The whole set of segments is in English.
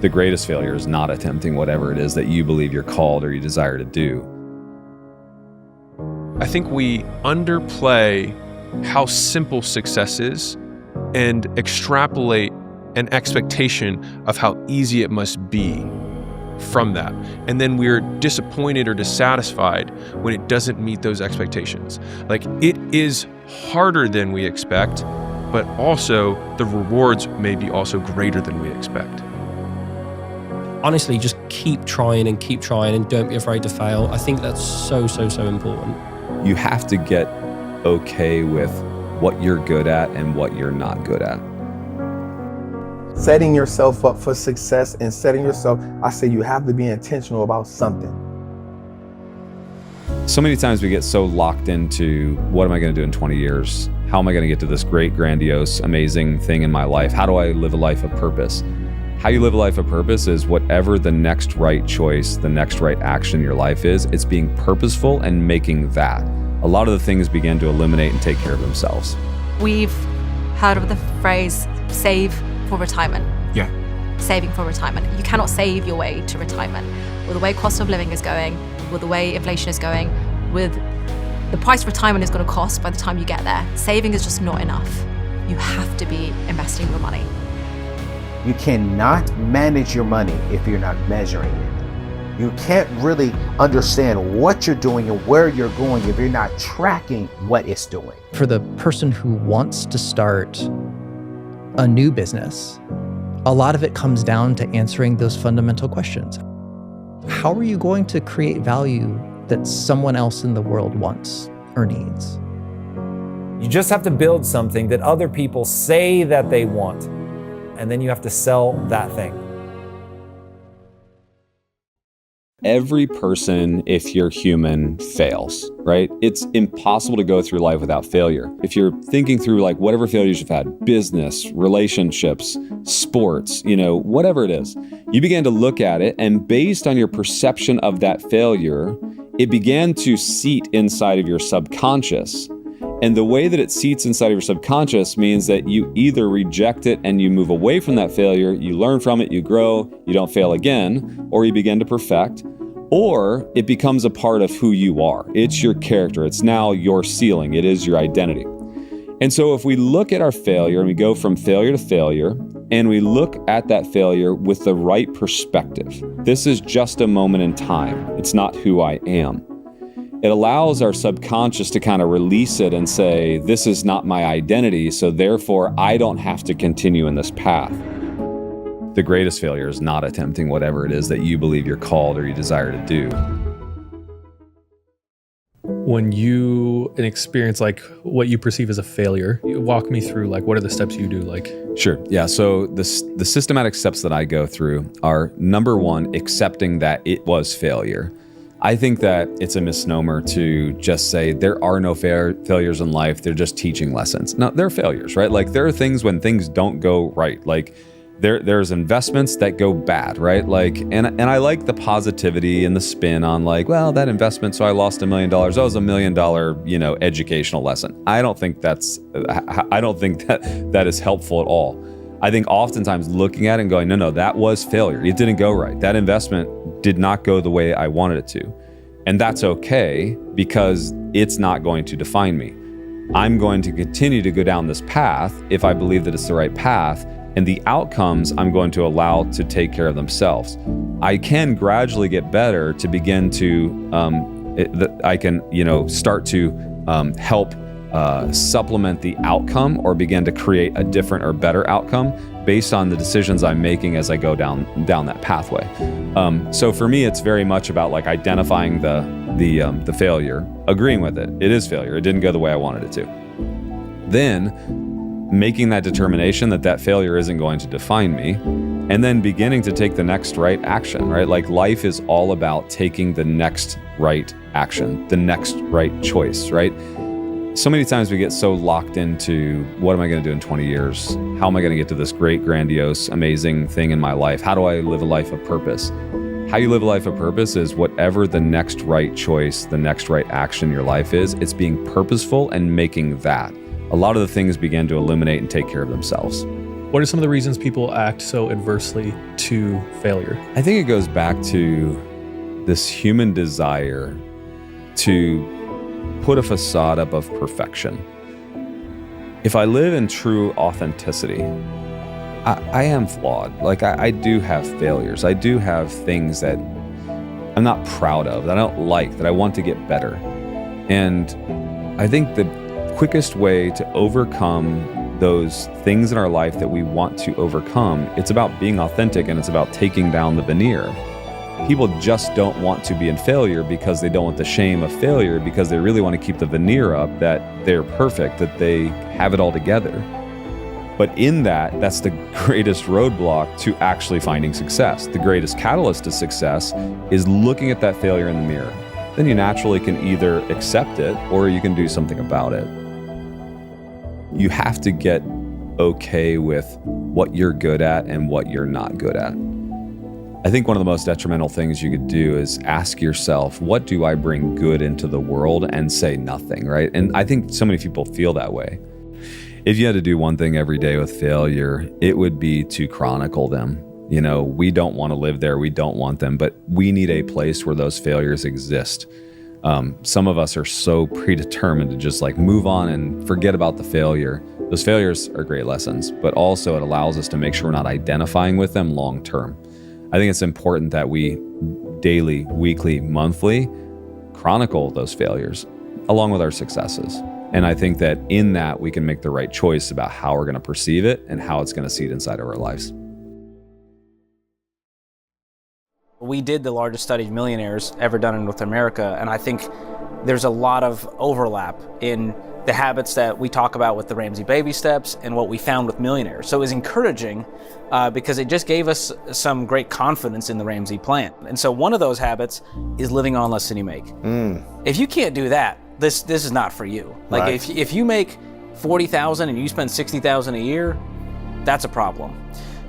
The greatest failure is not attempting whatever it is that you believe you're called or you desire to do. I think we underplay how simple success is and extrapolate an expectation of how easy it must be from that. And then we're disappointed or dissatisfied when it doesn't meet those expectations. Like, it is harder than we expect, but also the rewards may be also greater than we expect. Honestly, just keep trying and don't be afraid to fail. I think that's so important. You have to get okay with what you're good at and what you're not good at. Setting yourself up for success and setting yourself, I say you have to be intentional about something. So many times we get so locked into, what am I going to do in 20 years? How am I going to get to this great, grandiose, amazing thing in my life? How do I live a life of purpose? How you live a life of purpose is whatever the next right choice, the next right action in your life is, it's being purposeful and making that. A lot of the things begin to eliminate and take care of themselves. We've heard of the phrase, save for retirement. Yeah. Saving for retirement. You cannot save your way to retirement. With the way cost of living is going, with the way inflation is going, with the price retirement is going to cost by the time you get there, saving is just not enough. You have to be investing your money. You cannot manage your money if you're not measuring it. You can't really understand what you're doing and where you're going if you're not tracking what it's doing. For the person who wants to start a new business, a lot of it comes down to answering those fundamental questions. How are you going to create value that someone else in the world wants or needs? You just have to build something that other people say that they want, and then you have to sell that thing. Every person, if you're human, fails, right? It's impossible to go through life without failure. If you're thinking through like whatever failures you've had, business, relationships, sports, whatever it is, you began to look at it, and based on your perception of that failure, it began to seat inside of your subconscious. And the way that it seats inside of your subconscious means that you either reject it and you move away from that failure, you learn from it, you grow, you don't fail again, or you begin to perfect, or it becomes a part of who you are. It's your character. It's now your ceiling. It is your identity. And so if we look at our failure and we go from failure to failure, and we look at that failure with the right perspective, this is just a moment in time. It's not who I am. It allows our subconscious to kind of release it and say, this is not my identity, so therefore I don't have to continue in this path. The greatest failure is not attempting whatever it is that you believe you're called or you desire to do. When you experience like what you perceive as a failure, you walk me through like what are the steps you do? Like, sure, yeah. So the systematic steps that I go through are, number one, accepting that it was failure. I think that it's a misnomer to just say there are no failures in life. They're just teaching lessons. No, they're failures, right? Like there are things when things don't go right. Like there's investments that go bad, right? Like, and I like the positivity and the spin on like, well, that investment, so I lost $1 million. That was $1 million, educational lesson. I don't think that is helpful at all. I think oftentimes looking at it and going, no, that was failure. It didn't go right. That investment did not go the way I wanted it to. And that's okay because it's not going to define me. I'm going to continue to go down this path if I believe that it's the right path, and the outcomes I'm going to allow to take care of themselves. I can gradually get better to begin to, I can, start to help supplement the outcome or begin to create a different or better outcome based on the decisions I'm making as I go down that pathway. So for me, it's very much about like identifying the failure, agreeing with it. It is failure. It didn't go the way I wanted it to. Then making that determination that failure isn't going to define me, and then beginning to take the next right action, right? Like life is all about taking the next right action, the next right choice, right? So many times we get so locked into, what am I going to do in 20 years? How am I going to get to this great, grandiose, amazing thing in my life? How do I live a life of purpose? How you live a life of purpose is whatever the next right choice, the next right action in your life is, it's being purposeful and making that. A lot of the things begin to eliminate and take care of themselves. What are some of the reasons people act so adversely to failure? I think it goes back to this human desire to put a facade up of perfection. If I live in true authenticity, I am flawed. Like I do have failures. I do have things that I'm not proud of, that I don't like, that I want to get better. And I think the quickest way to overcome those things in our life that we want to overcome, it's about being authentic, and it's about taking down the veneer. People just don't want to be in failure because they don't want the shame of failure, because they really want to keep the veneer up that they're perfect, that they have it all together. But in that's the greatest roadblock to actually finding success. The greatest catalyst to success is looking at that failure in the mirror. Then you naturally can either accept it or you can do something about it. You have to get okay with what you're good at and what you're not good at. I think one of the most detrimental things you could do is ask yourself, what do I bring good into the world, and say nothing, right? And I think so many people feel that way. If you had to do one thing every day with failure, it would be to chronicle them. You know, we don't want to live there. We don't want them, but we need a place where those failures exist. Some of us are so predetermined to just like move on and forget about the failure. Those failures are great lessons, but also it allows us to make sure we're not identifying with them long term. I think it's important that we daily, weekly, monthly chronicle those failures along with our successes. And I think that in that we can make the right choice about how we're going to perceive it and how it's going to seed inside of our lives. We did the largest study of millionaires ever done in North America, and I think there's a lot of overlap in the habits that we talk about with the Ramsey baby steps and what we found with millionaires. So it was encouraging because it just gave us some great confidence in the Ramsey plan. And so one of those habits is living on less than you make. If you can't do that, this is not for you. Like Right. if you make $40,000 and you spend $60,000 a year, that's a problem.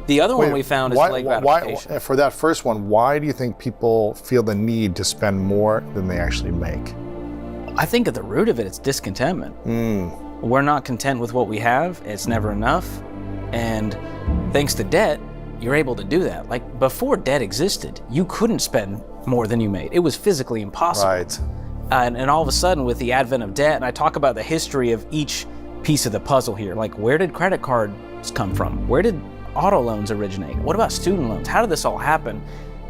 The other one we found is delayed gratification. For that first one, why do you think people feel the need to spend more than they actually make? I think at the root of it, it's discontentment. We're not content with what we have. It's never enough. And thanks to debt, you're able to do that. Like before debt existed, you couldn't spend more than you made. It was physically impossible. Right. And all of a sudden with the advent of debt, and I talk about the history of each piece of the puzzle here, like where did credit cards come from? Where did auto loans originate? What about student loans? How did this all happen?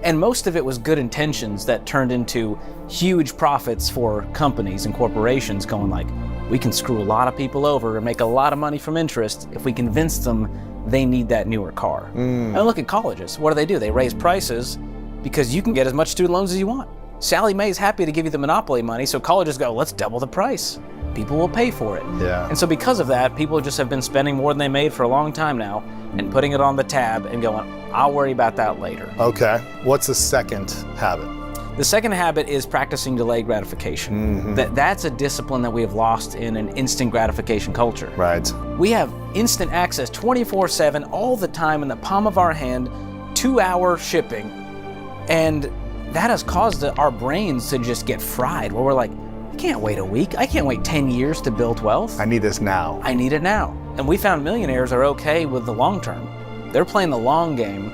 And most of it was good intentions that turned into huge profits for companies and corporations going like, we can screw a lot of people over and make a lot of money from interest if we convince them they need that newer car. And look at colleges. What do? They raise prices because you can get as much student loans as you want. Sallie Mae's happy to give you the monopoly money, so colleges go, let's double the price. People will pay for it. Yeah. And so because of that, people just have been spending more than they made for a long time now and putting it on the tab and going, I'll worry about that later. Okay. What's the second habit? The second habit is practicing delayed gratification. That's a discipline that we have lost in an instant gratification culture. Right. We have instant access 24/7 all the time in the palm of our hand, 2-hour shipping. And that has caused our brains to just get fried where we're like, I can't wait a week. I can't wait 10 years to build wealth. I need this now. I need it now. And we found millionaires are okay with the long term. They're playing the long game.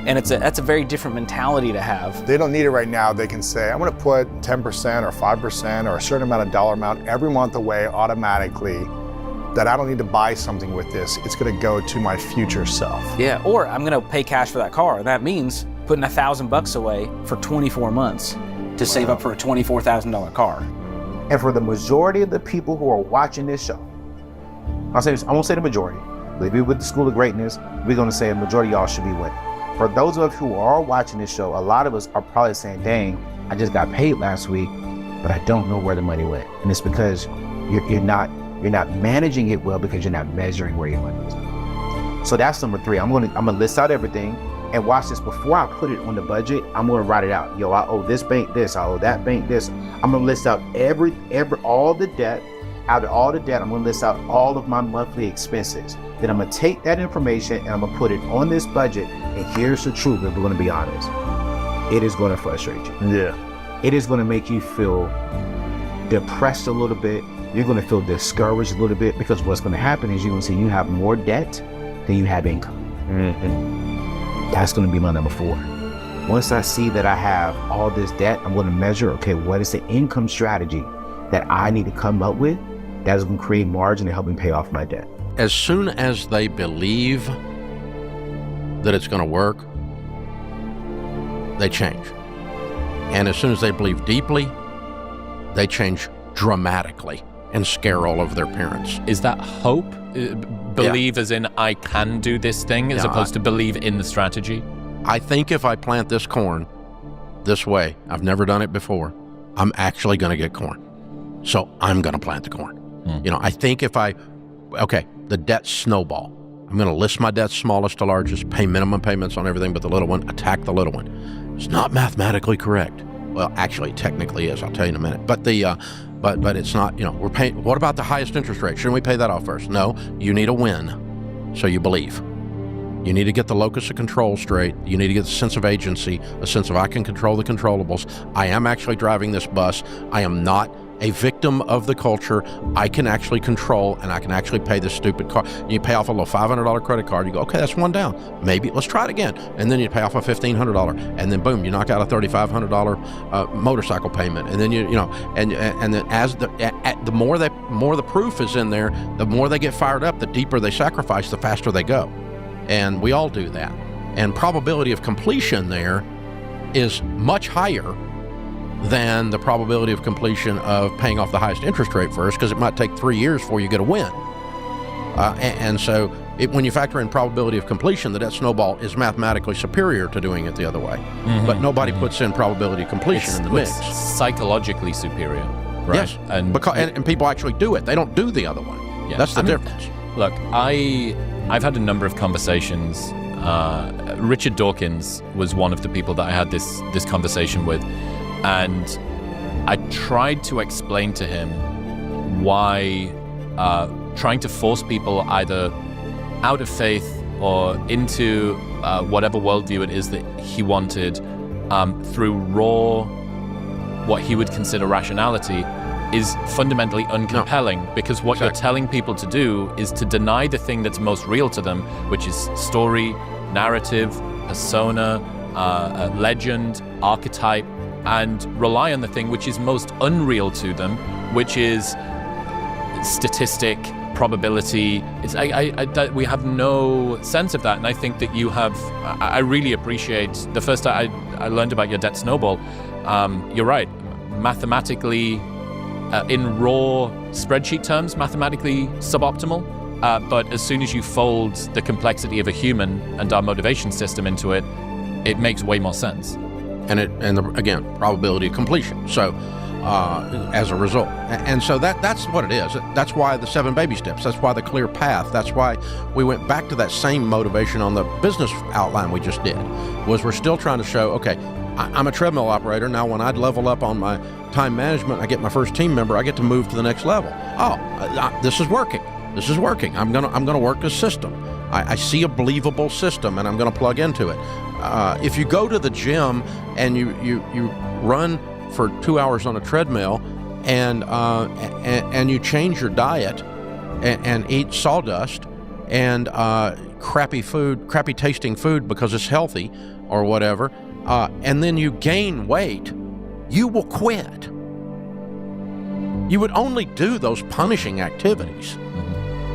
And that's a very different mentality to have. They don't need it right now. They can say, I'm going to put 10% or 5% or a certain amount of dollar amount every month away automatically, that I don't need to buy something with this. It's going to go to my future self. Yeah, or I'm going to pay cash for that car. That means putting $1,000 away for 24 months to save up for a $24,000 car. And for the majority of the people who are watching this show, I won't say the majority. Leave it with the School of Greatness. We're going to say a majority of y'all should be winning. For those of us who are watching this show, a lot of us are probably saying, dang, I just got paid last week, but I don't know where the money went. And it's because you're not managing it well because you're not measuring where your money is. So that's number 3. I'm gonna list out everything and watch this. Before I put it on the budget, I'm gonna write it out. Yo, I owe this bank this, I owe that bank this. I'm gonna list out all the debt. Out of all the debt, I'm gonna list out all of my monthly expenses. Then I'm gonna take that information and I'm gonna put it on this budget. And here's the truth, if we're gonna be honest. It is gonna frustrate you. Yeah. It is gonna make you feel depressed a little bit. You're gonna feel discouraged a little bit because what's gonna happen is you're gonna see you have more debt then you have income. That's going to be my number 4. Once I see that I have all this debt, I'm going to measure, okay, what is the income strategy that I need to come up with that is going to create margin to help me pay off my debt? As soon as they believe that it's going to work, they change. And as soon as they believe deeply, they change dramatically and scare all of their parents. Is that hope? Believe as in I can do this thing as opposed to believe in the strategy? I think if I plant this corn this way, I've never done it before, I'm actually going to get corn. So I'm going to plant the corn. You know, I think if the debt snowball. I'm going to list my debts smallest to largest, pay minimum payments on everything but the little one, attack the little one. It's not mathematically correct. Well, actually, technically is. I'll tell you in a minute. But but it's not. You know, we're paying. What about the highest interest rate? Shouldn't we pay that off first? No. You need a win, so you believe. You need to get the locus of control straight. You need to get a sense of agency, a sense of I can control the controllables. I am actually driving this bus. I am not a victim of the culture. I can actually control, and I can actually pay this stupid car. You pay off a little $500 credit card. You go, okay, that's one down. Maybe let's try it again. And then you pay off a $1,500, and then boom, you knock out a $3,500 motorcycle payment. And then you know, and then as the more the proof is in there, the more they get fired up, the deeper they sacrifice, the faster they go. And we all do that. And probability of completion there is much higher than the probability of completion of paying off the highest interest rate first, because it might take 3 years before you get a win. And so when you factor in probability of completion, the debt snowball is mathematically superior to doing it the other way. But nobody puts in probability of completion in the mix. It's psychologically superior, right? Yes, and people actually do it. They don't do the other one. Yeah. That's the difference. Look, I've had a number of conversations. Richard Dawkins was one of the people that I had this conversation with. And I tried to explain to him why trying to force people either out of faith or into whatever worldview it is that he wanted through raw, what he would consider rationality, is fundamentally uncompelling, because what you're telling people to do is to deny the thing that's most real to them, which is story, narrative, persona, legend, archetype, and rely on the thing which is most unreal to them, which is statistic, probability. We have no sense of that, and I think that you have. I really appreciate the first time I learned about your debt snowball. You're right, mathematically, in raw spreadsheet terms, mathematically suboptimal. But as soon as you fold the complexity of a human and our motivation system into it, it makes way more sense. Again, probability of completion. So as a result. And so that's what it is. That's why the 7 baby steps. That's why the clear path. That's why we went back to that same motivation on the business outline we just did, was we're still trying to show, okay, I'm a treadmill operator. Now when I level up on my time management, I get my first team member, I get to move to the next level. This is working. This is working. I'm gonna work this system. I see a believable system, and I'm gonna plug into it. If you go to the gym and you run for 2 hours on a treadmill, and you change your diet and eat sawdust and crappy tasting food because it's healthy or whatever, and then you gain weight, you will quit. You would only do those punishing activities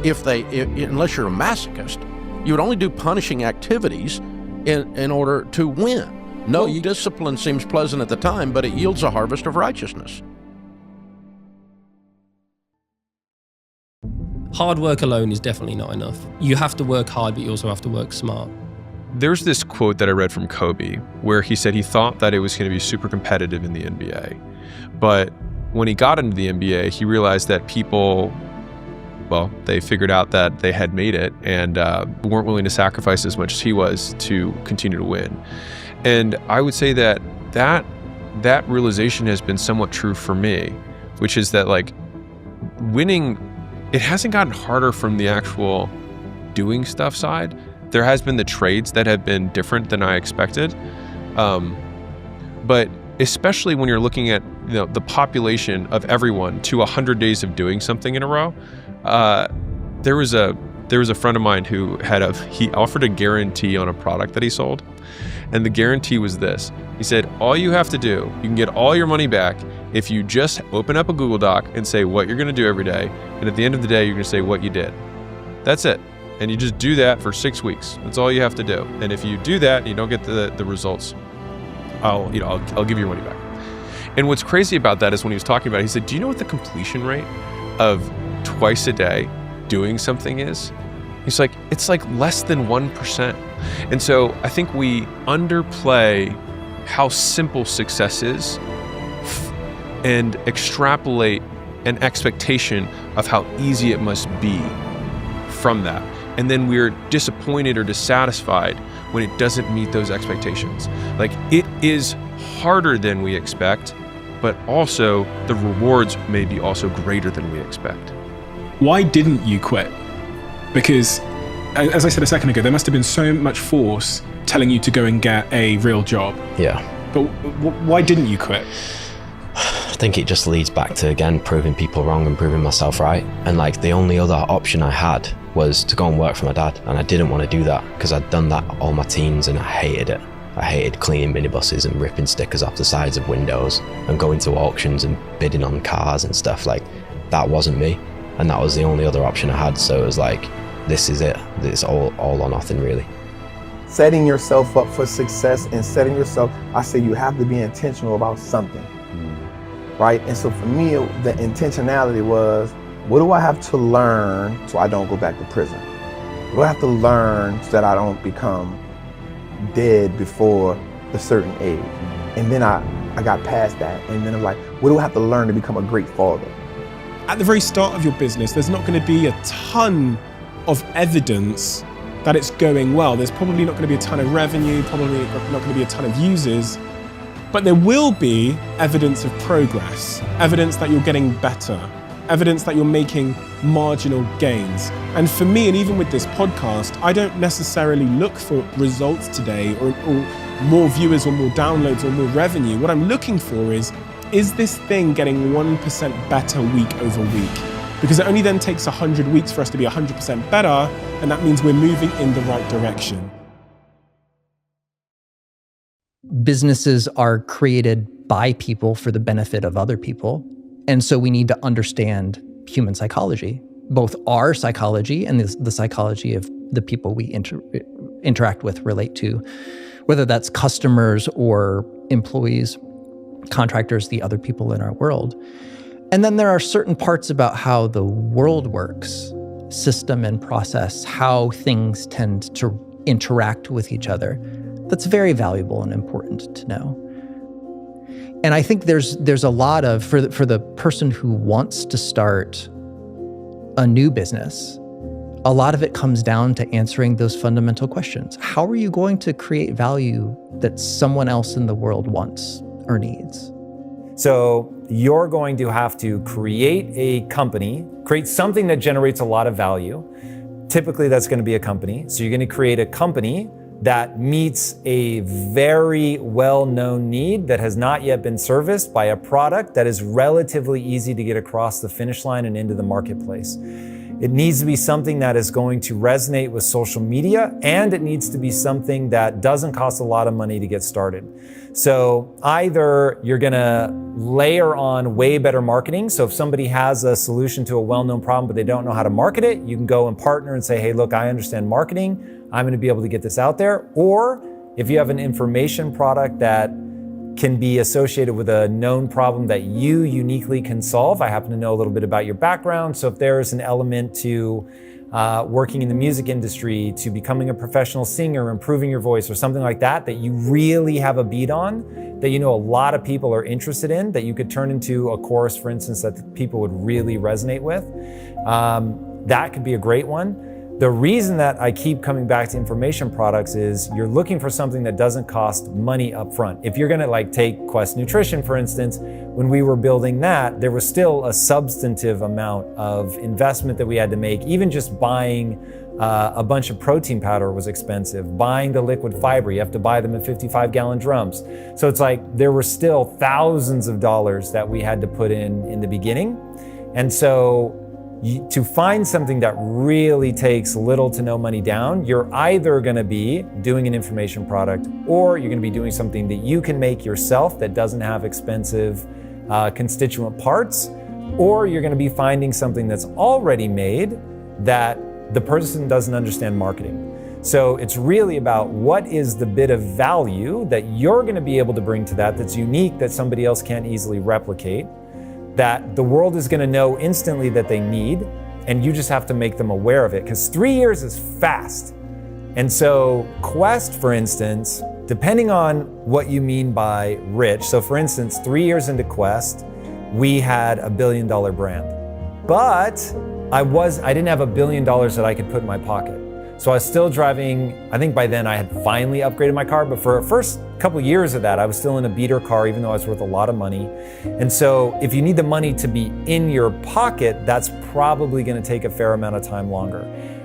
unless you're a masochist. You would only do punishing activities in order to win. No discipline seems pleasant at the time, but it yields a harvest of righteousness. Hard work alone is definitely not enough. You have to work hard, but you also have to work smart. There's this quote that I read from Kobe where he said he thought that it was going to be super competitive in the NBA. But when he got into the NBA, he realized that people, they figured out that they had made it and weren't willing to sacrifice as much as he was to continue to win. And I would say that realization has been somewhat true for me, which is that like winning, it hasn't gotten harder from the actual doing stuff side. There has been the trades that have been different than I expected. But especially when you're looking at the population of everyone to 100 days of doing something in a row, there was a There was a friend of mine who he offered a guarantee on a product that he sold. And the guarantee was this. He said, all you have to do, you can get all your money back if you just open up a Google Doc and say what you're gonna do every day. And at the end of the day, you're gonna say what you did. That's it. And you just do that for 6 weeks. That's all you have to do. And if you do that and you don't get the results, I'll give you your money back. And what's crazy about that is when he was talking about it, he said, do you know what the completion rate of twice a day doing something is? He's like, it's like less than 1%. And so I think we underplay how simple success is and extrapolate an expectation of how easy it must be from that. And then we're disappointed or dissatisfied when it doesn't meet those expectations. Like, it is harder than we expect, but also the rewards may be also greater than we expect. Why didn't you quit? Because, as I said a second ago, there must have been so much force telling you to go and get a real job. Yeah. But why didn't you quit? I think it just leads back to, again, proving people wrong and proving myself right. And like, the only other option I had was to go and work for my dad. And I didn't want to do that because I'd done that all my teens and I hated it. I hated cleaning minibuses and ripping stickers off the sides of windows and going to auctions and bidding on cars and stuff. Like, that wasn't me. And that was the only other option I had. So it was like, this is it. It's all or nothing, really. Setting yourself up for success and setting yourself, I say you have to be intentional about something, right? And so for me, the intentionality was, what do I have to learn so I don't go back to prison? What do I have to learn so that I don't become dead before a certain age? And then I got past that. And then I'm like, what do I have to learn to become a great father? At the very start of your business, there's not going to be a ton of evidence that it's going well. There's probably not going to be a ton of revenue, probably not going to be a ton of users, but there will be evidence of progress, evidence that you're getting better, evidence that you're making marginal gains. And for me, and even with this podcast, I don't necessarily look for results today or more viewers or more downloads or more revenue. What I'm looking for is this thing getting 1% better week over week? Because it only then takes 100 weeks for us to be 100% better, and that means we're moving in the right direction. Businesses are created by people for the benefit of other people. And so we need to understand human psychology, both our psychology and the psychology of the people we interact with, relate to, whether that's customers or employees, contractors, the other people in our world. And then there are certain parts about how the world works, system and process, how things tend to interact with each other. That's very valuable and important to know. And I think there's a lot of, for the person who wants to start a new business, a lot of it comes down to answering those fundamental questions. How are you going to create value that someone else in the world wants or needs? So you're going to have to create a company, create something that generates a lot of value. Typically that's going to be a company. So you're going to create a company that meets a very well-known need that has not yet been serviced by a product that is relatively easy to get across the finish line and into the marketplace. It needs to be something that is going to resonate with social media, and it needs to be something that doesn't cost a lot of money to get started. So either you're gonna layer on way better marketing. So if somebody has a solution to a well-known problem, but they don't know how to market it, you can go and partner and say, hey, look, I understand marketing. I'm gonna be able to get this out there. Or if you have an information product that can be associated with a known problem that you uniquely can solve. I happen to know a little bit about your background. So if there's an element to working in the music industry, to becoming a professional singer, improving your voice, or something like that, that you really have a beat on, that you know a lot of people are interested in, that you could turn into a course, for instance, that people would really resonate with, that could be a great one. The reason that I keep coming back to information products is you're looking for something that doesn't cost money up front. If you're gonna take Quest Nutrition, for instance, when we were building that, there was still a substantive amount of investment that we had to make. Even just buying a bunch of protein powder was expensive. Buying the liquid fiber, you have to buy them in 55-gallon drums. So it's like there were still thousands of dollars that we had to put in the beginning. And so To find something that really takes little to no money down, you're either gonna be doing an information product, or you're gonna be doing something that you can make yourself that doesn't have expensive constituent parts, or you're gonna be finding something that's already made that the person doesn't understand marketing. So it's really about what is the bit of value that you're gonna be able to bring to that that's unique, that somebody else can't easily replicate, that the world is gonna know instantly that they need, and you just have to make them aware of it, because 3 years is fast. And so Quest, for instance, depending on what you mean by rich, so for instance, 3 years into Quest, we had $1 billion brand. But I didn't have $1 billion that I could put in my pocket. So I was still driving, I think by then I had finally upgraded my car, but for the first couple of years of that, I was still in a beater car, even though I was worth a lot of money. And so if you need the money to be in your pocket, that's probably gonna take a fair amount of time longer.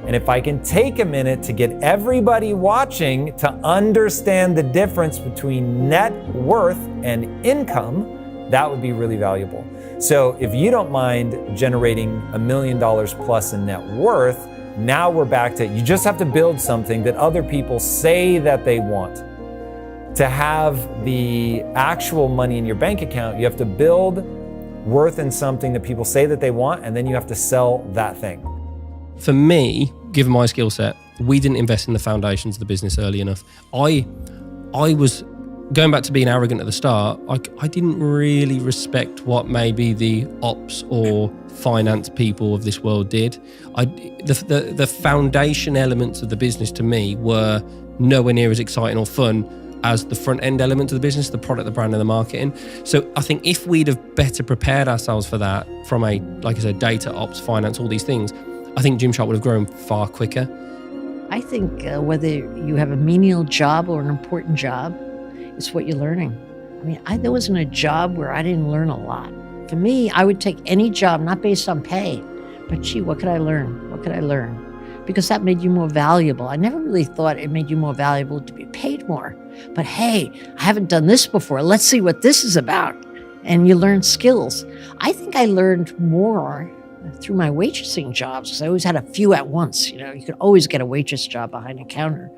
And if I can take a minute to get everybody watching to understand the difference between net worth and income, that would be really valuable. So if you don't mind generating $1 million plus in net worth, now we're back to, you just have to build something that other people say that they want. To have the actual money in your bank account, you have to build worth in something that people say that they want, and then you have to sell that thing. For me, given my skill set, we didn't invest in the foundations of the business early enough. I was going back to being arrogant at the start. I didn't really respect what maybe the ops or finance people of this world did. The foundation elements of the business to me were nowhere near as exciting or fun as the front end elements of the business, the product, the brand, and the marketing. So I think if we'd have better prepared ourselves for that from a, like I said, data, ops, finance, all these things, I think Gymshark would have grown far quicker. I think whether you have a menial job or an important job, it's what you're learning. I mean, there wasn't a job where I didn't learn a lot. For me, I would take any job, not based on pay, but gee, what could I learn? What could I learn? Because that made you more valuable. I never really thought it made you more valuable to be paid more. But hey, I haven't done this before. Let's see what this is about. And you learn skills. I think I learned more through my waitressing jobs, because I always had a few at once. You know, you could always get a waitress job behind a counter.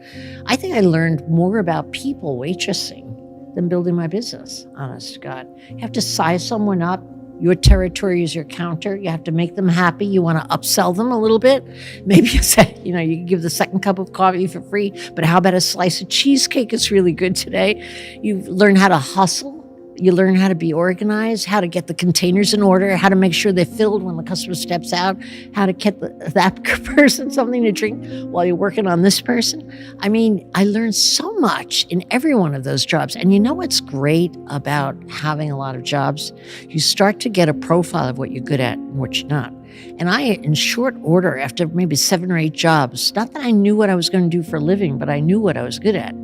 I think I learned more about people waitressing than building my business, honest to God. You have to size someone up. Your territory is your counter. You have to make them happy. You want to upsell them a little bit. Maybe you say, you can give the second cup of coffee for free, but how about a slice of cheesecake is really good today? You learn how to hustle. You learn how to be organized, how to get the containers in order, how to make sure they're filled when the customer steps out, how to get that person something to drink while you're working on this person. I mean, I learned so much in every one of those jobs. And you know what's great about having a lot of jobs? You start to get a profile of what you're good at and what you're not. And I, in short order, after maybe 7 or 8 jobs, not that I knew what I was going to do for a living, but I knew what I was good at.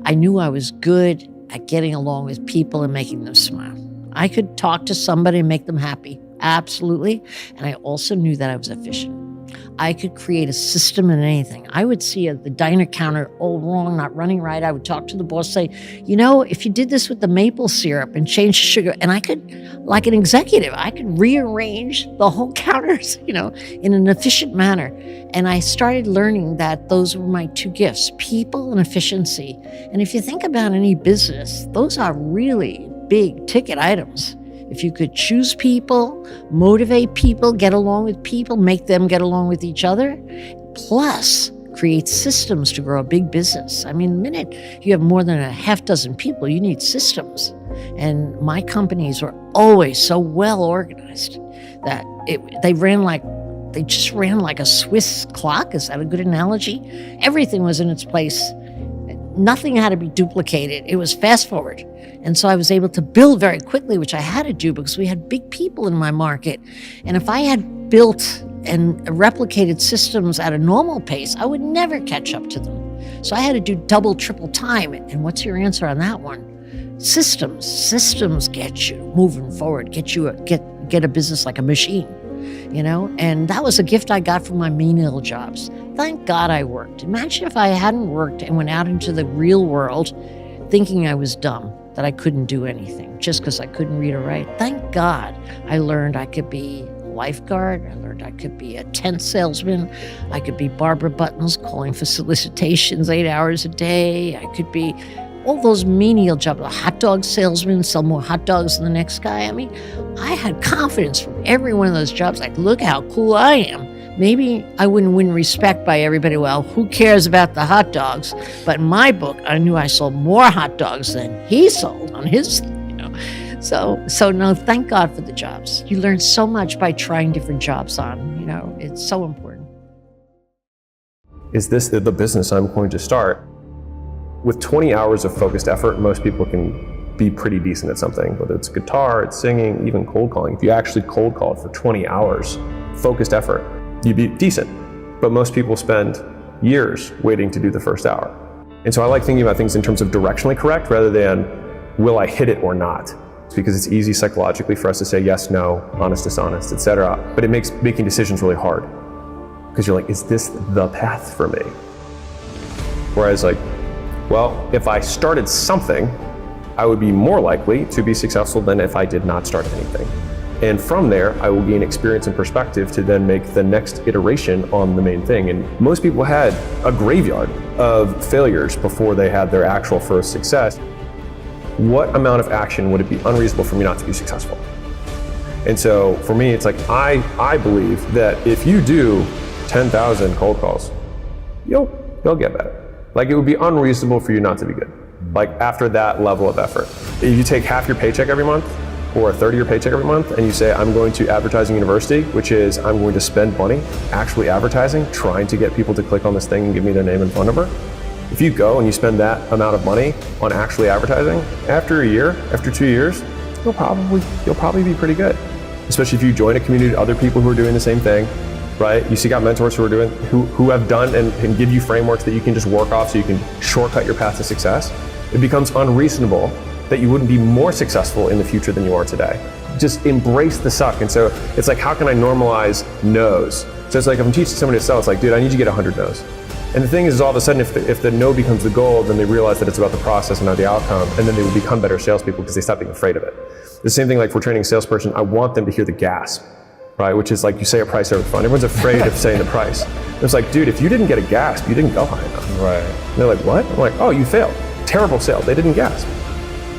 I knew I was good at getting along with people and making them smile. I could talk to somebody and make them happy, absolutely. And I also knew that I was efficient. I could create a system in anything. I would see the diner counter all wrong, not running right. I would talk to the boss, say, if you did this with the maple syrup and change the sugar, and I could, like an executive, I could rearrange the whole counters, in an efficient manner. And I started learning that those were my 2 gifts, people and efficiency. And if you think about any business, those are really big ticket items. If you could choose people, motivate people, get along with people, make them get along with each other, plus create systems to grow a big business. I mean, the minute you have more than a half dozen people, you need systems. And my companies were always so well organized that they just ran like a Swiss clock. Is that a good analogy? Everything was in its place. Nothing had to be duplicated. It was fast forward. And so I was able to build very quickly, which I had to do because we had big people in my market. And if I had built and replicated systems at a normal pace, I would never catch up to them. So I had to do double, triple time. And what's your answer on that one? Systems. Systems get you moving forward, get a business like a machine, And that was a gift I got from my menial jobs. Thank God I worked. Imagine if I hadn't worked and went out into the real world thinking I was dumb, that I couldn't do anything just because I couldn't read or write. Thank God I learned I could be lifeguard. I learned I could be a tent salesman. I could be Barbara Buttons calling for solicitations 8 hours a day. I could be all those menial jobs, a hot dog salesman, sell more hot dogs than the next guy. I mean, I had confidence from every one of those jobs. Like, look how cool I am. Maybe I wouldn't win respect by everybody. Well, who cares about the hot dogs? But in my book, I knew I sold more hot dogs than he sold on his, So no, thank God for the jobs. You learn so much by trying different jobs on, it's so important. Is this the business I'm going to start? With 20 hours of focused effort, most people can be pretty decent at something, whether it's guitar, it's singing, even cold calling. If you actually cold called for 20 hours, focused effort, you'd be decent. But most people spend years waiting to do the first hour. And so I like thinking about things in terms of directionally correct rather than will I hit it or not? It's because it's easy psychologically for us to say yes, no, honest, dishonest, etc. But it makes making decisions really hard because you're like, is this the path for me? Whereas well, if I started something, I would be more likely to be successful than if I did not start anything. And from there, I will gain experience and perspective to then make the next iteration on the main thing. And most people had a graveyard of failures before they had their actual first success. What amount of action would it be unreasonable for me not to be successful? And so for me, it's like, I believe that if you do 10,000 cold calls, you'll get better. Like, it would be unreasonable for you not to be good. Like, after that level of effort. If you take half your paycheck every month, or a third of your paycheck every month, and you say, I'm going to advertising university, which is I'm going to spend money actually advertising, trying to get people to click on this thing and give me their name and phone number. If you go and you spend that amount of money on actually advertising, after a year, after 2 years, you'll probably be pretty good. Especially if you join a community of other people who are doing the same thing, right? You see, got mentors who have done and can give you frameworks that you can just work off so you can shortcut your path to success. It becomes unreasonable that you wouldn't be more successful in the future than you are today. Just embrace the suck. And so it's like, how can I normalize no's? So it's like, if I'm teaching somebody to sell, it's like, dude, I need you to get 100 no's. And the thing is, all of a sudden, if the no becomes the goal, then they realize that it's about the process and not the outcome, and then they will become better salespeople because they stop being afraid of it. The same thing, like for training a salesperson, I want them to hear the gasp, right? Which is like, you say a price over the phone. Everyone's afraid of saying the price. It's like, dude, if you didn't get a gasp, you didn't go high enough. Right. And they're like, what? I'm like, oh, you failed. Terrible sale. They didn't gasp.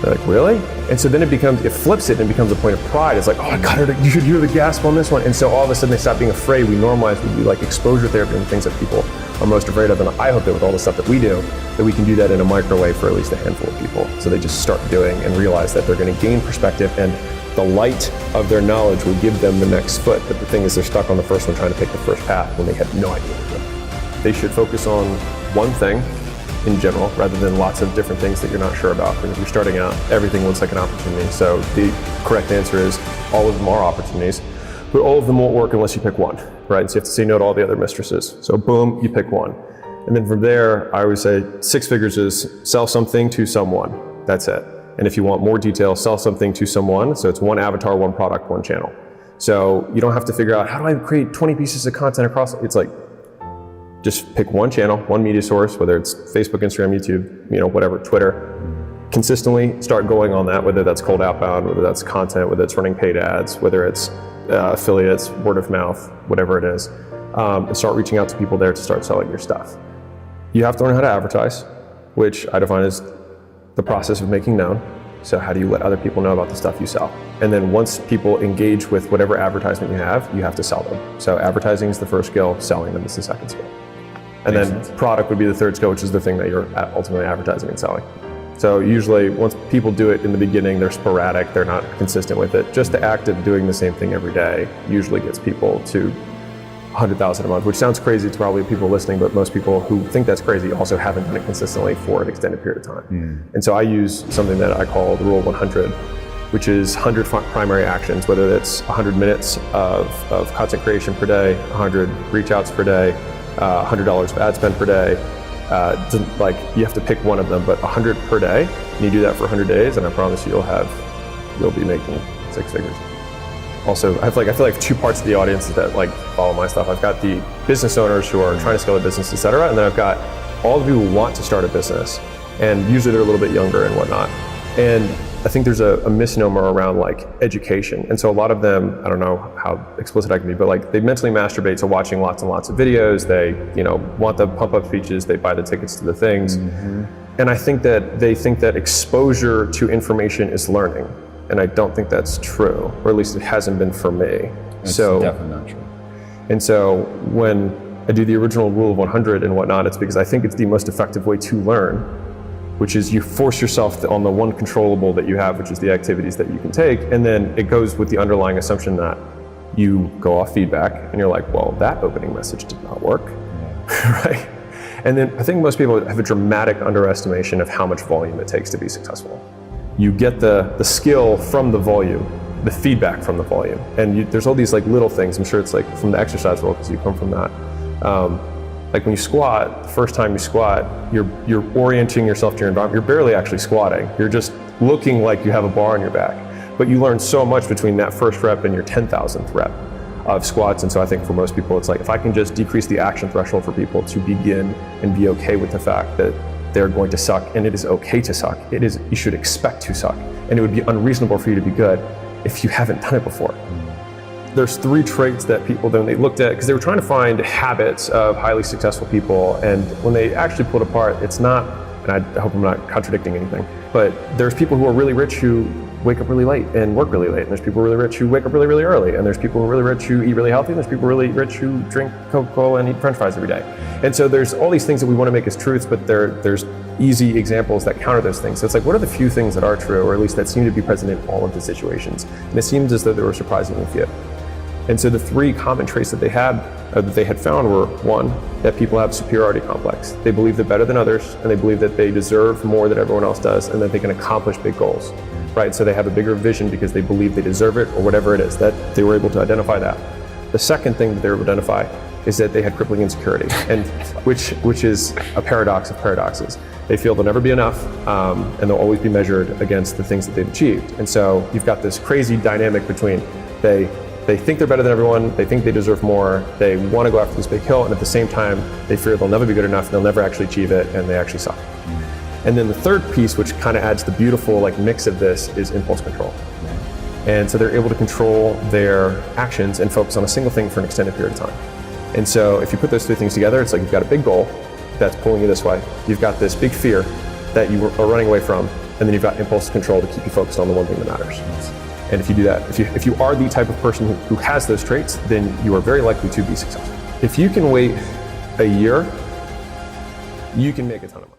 They're like, really? And so then it flips it and becomes a point of pride. It's like, oh, I got her. You should hear the gasp on this one. And so all of a sudden they stop being afraid. We normalize, we do like exposure therapy and things that people are most afraid of. And I hope that with all the stuff that we do, that we can do that in a microwave for at least a handful of people. So they just start doing and realize that they're going to gain perspective, and the light of their knowledge will give them the next foot. But the thing is, they're stuck on the first one trying to take the first path when they have no idea what to do. They should focus on one thing in general, rather than lots of different things that you're not sure about. Because if you're starting out, everything looks like an opportunity. So the correct answer is all of them are opportunities, but all of them won't work unless you pick one, right? So you have to say no to all the other mistresses. So boom, you pick one. And then from there, I always say 6 figures is sell something to someone. That's it. And if you want more detail, sell something to someone. So it's one avatar, one product, one channel. So you don't have to figure out, how do I create 20 pieces of content across? It's like, just pick one channel, one media source, whether it's Facebook, Instagram, YouTube, whatever, Twitter. Consistently start going on that, whether that's cold outbound, whether that's content, whether it's running paid ads, whether it's affiliates, word of mouth, whatever it is. And start reaching out to people there to start selling your stuff. You have to learn how to advertise, which I define as the process of making known. So how do you let other people know about the stuff you sell? And then once people engage with whatever advertisement you have to sell them. So advertising is the first skill, selling them is the second skill. And then product would be the third skill, which is the thing that you're ultimately advertising and selling. So usually once people do it in the beginning, they're sporadic, they're not consistent with it. Just the act of doing the same thing every day usually gets people to 100,000 a month, which sounds crazy to probably people listening, but most people who think that's crazy also haven't done it consistently for an extended period of time. And so I use something that I call the Rule 100, which is 100 primary actions, whether that's 100 minutes of content creation per day, 100 reach outs per day, $100 of ad spend per day. You have to pick one of them, but 100 per day, and you do that for 100 days, and I promise you'll be making 6 figures. Also, I feel like 2 parts of the audience that follow my stuff. I've got the business owners who are trying to scale their business, etc., and then I've got all the people who want to start a business, and usually they're a little bit younger and whatnot. And I think there's a misnomer around like education. And so a lot of them, I don't know how explicit I can be, but like they mentally masturbate to watching lots and lots of videos. They, want the pump up speeches, they buy the tickets to the things. And I think that they think that exposure to information is learning. And I don't think that's true, or at least it hasn't been for me. It's definitely not true. And so when I do the original rule of 100 and whatnot, it's because I think it's the most effective way to learn, which is you force yourself on the one controllable that you have, which is the activities that you can take. And then it goes with the underlying assumption that you go off feedback and you're like, well, that opening message did not work, right? And then I think most people have a dramatic underestimation of how much volume it takes to be successful. You get the skill from the volume, the feedback from the volume. And there's all these like little things. I'm sure it's like from the exercise world, because you come from that. Like when you squat, the first time you squat, you're orienting yourself to your environment. You're barely actually squatting. You're just looking like you have a bar on your back. But you learn so much between that first rep and your 10,000th rep of squats. And so I think for most people, it's like, if I can just decrease the action threshold for people to begin and be okay with the fact that they're going to suck, and it is okay to suck. You should expect to suck. And it would be unreasonable for you to be good if you haven't done it before. There's 3 traits that people then they looked at, because they were trying to find habits of highly successful people. And when they actually pulled apart, it's not, and I hope I'm not contradicting anything, but there's people who are really rich who wake up really late and work really late. And there's people really rich who wake up really, really early. And there's people who are really rich who eat really healthy. And there's people really rich who drink Coca-Cola and eat French fries every day. And so there's all these things that we want to make as truths, but there's easy examples that counter those things. So it's like, what are the few things that are true, or at least that seem to be present in all of the situations? And it seems as though there were surprisingly few. And so the 3 common traits that they had found were, 1, that people have superiority complex. They believe they're better than others, and they believe that they deserve more than everyone else does, and that they can accomplish big goals, right? So they have a bigger vision because they believe they deserve it, or whatever it is, that they were able to identify that. The second thing that they were able to identify is that they had crippling insecurity, and which is a paradox of paradoxes. They feel they'll never be enough, and they'll always be measured against the things that they've achieved. And so you've got this crazy dynamic between they think they're better than everyone, they think they deserve more, they want to go after this big hill, and at the same time, they fear they'll never be good enough, they'll never actually achieve it, and they actually suck. And then the third piece, which kind of adds the beautiful like mix of this, is impulse control. And so they're able to control their actions and focus on a single thing for an extended period of time. And so if you put those 3 things together, it's like you've got a big goal that's pulling you this way, you've got this big fear that you are running away from, and then you've got impulse control to keep you focused on the one thing that matters. And if you do that, if you are the type of person who has those traits, then you are very likely to be successful. If you can wait a year, you can make a ton of money.